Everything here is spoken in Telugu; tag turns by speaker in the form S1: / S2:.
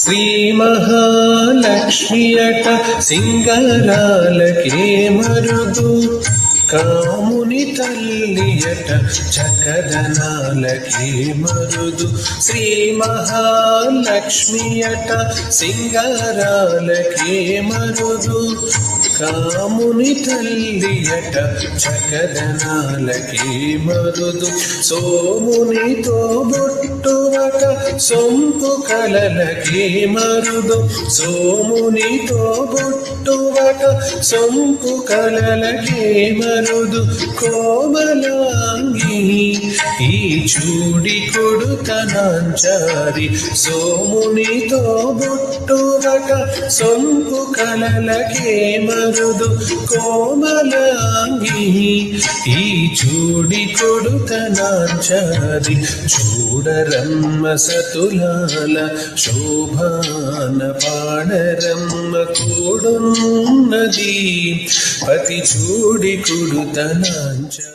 S1: శ్రీ మహాలక్ష్మియట సింగరాలకే మరుదు, కాముని తల్లియట చకదనాలకే మరుదు. శ్రీ మహాలక్ష్మియట సింగరాలకే మరుదు, కాముని తల్లియట చకదనాలకే మరుదు. సోమునితో బొట్టువట సొంపు కలలకే మరుదు, సోమునితో బొట్టువట సొంపు కలలకే మరుదు. కోమలాంగి ఈ చూడి కొడుతనాంచారి, సోమునితో బొట్టువట సొంపు కలలకే మరుదు. కోమలాంగి ఈ చూడి కొడుతనాంచారి, చూడరమ్మ సతులాల శోభాన పాడరమ్మ కూడున్నది, పతి చూడి కొడుతనాంచారి.